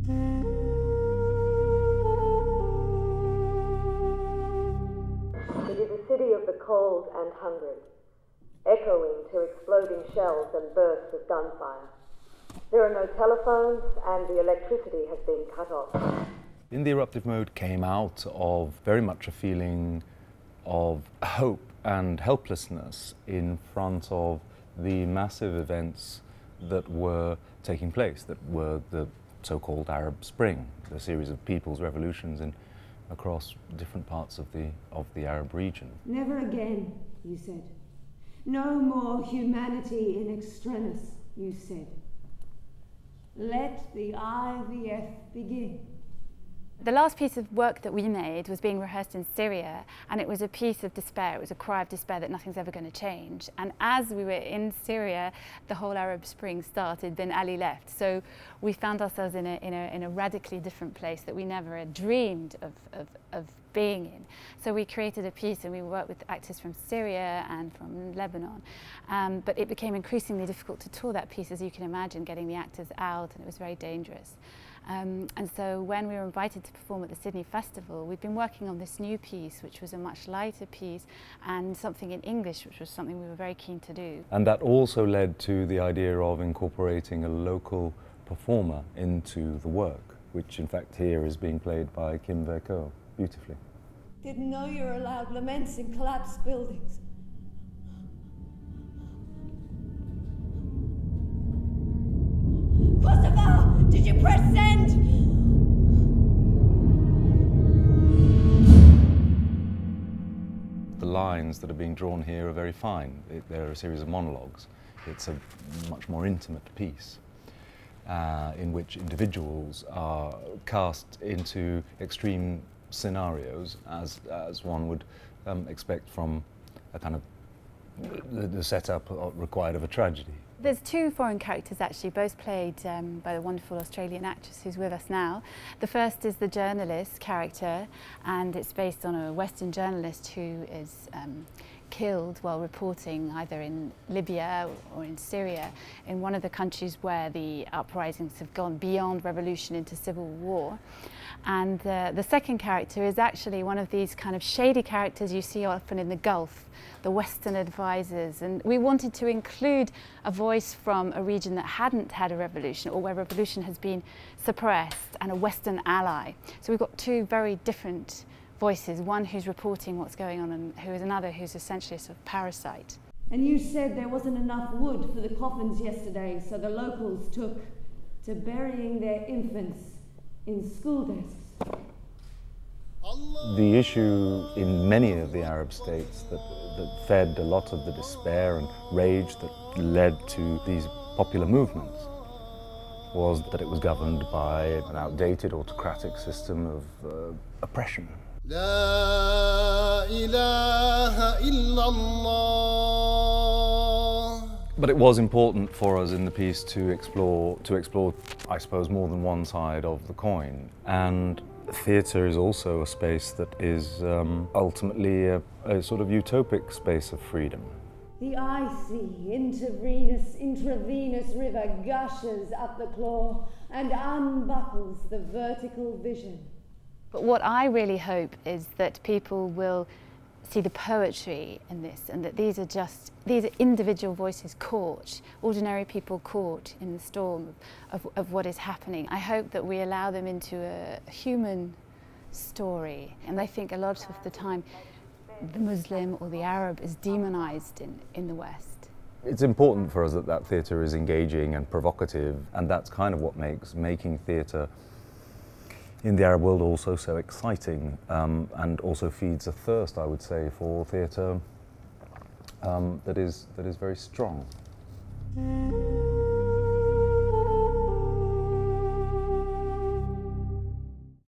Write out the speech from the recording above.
It is a city of the cold and hungry, echoing to exploding shells and bursts of gunfire. There are no telephones and the electricity has been cut off. In the Eruptive Mode came out of very much a feeling of hope and helplessness in front of the massive events that were taking place, that were the so-called Arab Spring, the series of people's revolutions across different parts of the Arab region. Never again, you said. No more humanity in extremis, you said. Let the IVF begin. The last piece of work that we made was being rehearsed in Syria, and it was a piece of despair. It was a cry of despair that nothing's ever going to change. And as we were in Syria, the whole Arab Spring started, then Ali left. So we found ourselves in a radically different place that we never had dreamed of being in. So we created a piece and we worked with actors from Syria and from Lebanon. But it became increasingly difficult to tour that piece, as you can imagine, getting the actors out, and it was very dangerous. And so when we were invited to perform at the Sydney Festival, we'd been working on this new piece, which was a much lighter piece, and something in English, which was something we were very keen to do. And that also led to the idea of incorporating a local performer into the work, which in fact here is being played by Kim Vercoe, beautifully. Didn't know you were allowed laments in collapsed buildings. Kosovo! Did you press send? The lines that are being drawn here are very fine. They're a series of monologues. It's a much more intimate piece in which individuals are cast into extreme scenarios as one would expect from a kind of the setup required of a tragedy. There's two foreign characters actually, both played by the wonderful Australian actress who's with us now. The first is the journalist character, and it's based on a Western journalist who is killed while reporting either in Libya or in Syria, in one of the countries where the uprisings have gone beyond revolution into civil war. And the second character is actually one of these kind of shady characters you see often in the Gulf, the Western advisors. And we wanted to include a voice from a region that hadn't had a revolution, or where revolution has been suppressed, and a Western ally. So we've got two very different voices, one who's reporting what's going on and who is another who's essentially a sort of parasite. And you said there wasn't enough wood for the coffins yesterday, so the locals took to burying their infants in school desks. The issue in many of the Arab states that fed a lot of the despair and rage that led to these popular movements was that it was governed by an outdated autocratic system of oppression. La ilaha illallah. But it was important for us in the piece to explore, I suppose, more than one side of the coin. And theatre is also a space that is ultimately a sort of utopic space of freedom. The icy, intravenous river gushes up the claw and unbuckles the vertical vision. But what I really hope is that people will see the poetry in this, and that these are individual voices caught, ordinary people caught in the storm of what is happening. I hope that we allow them into a human story. And I think a lot of the time the Muslim or the Arab is demonized in the West. It's important for us that that theatre is engaging and provocative, and that's kind of what makes making theatre in the Arab world also so exciting, and also feeds a thirst, I would say, for theatre that is very strong.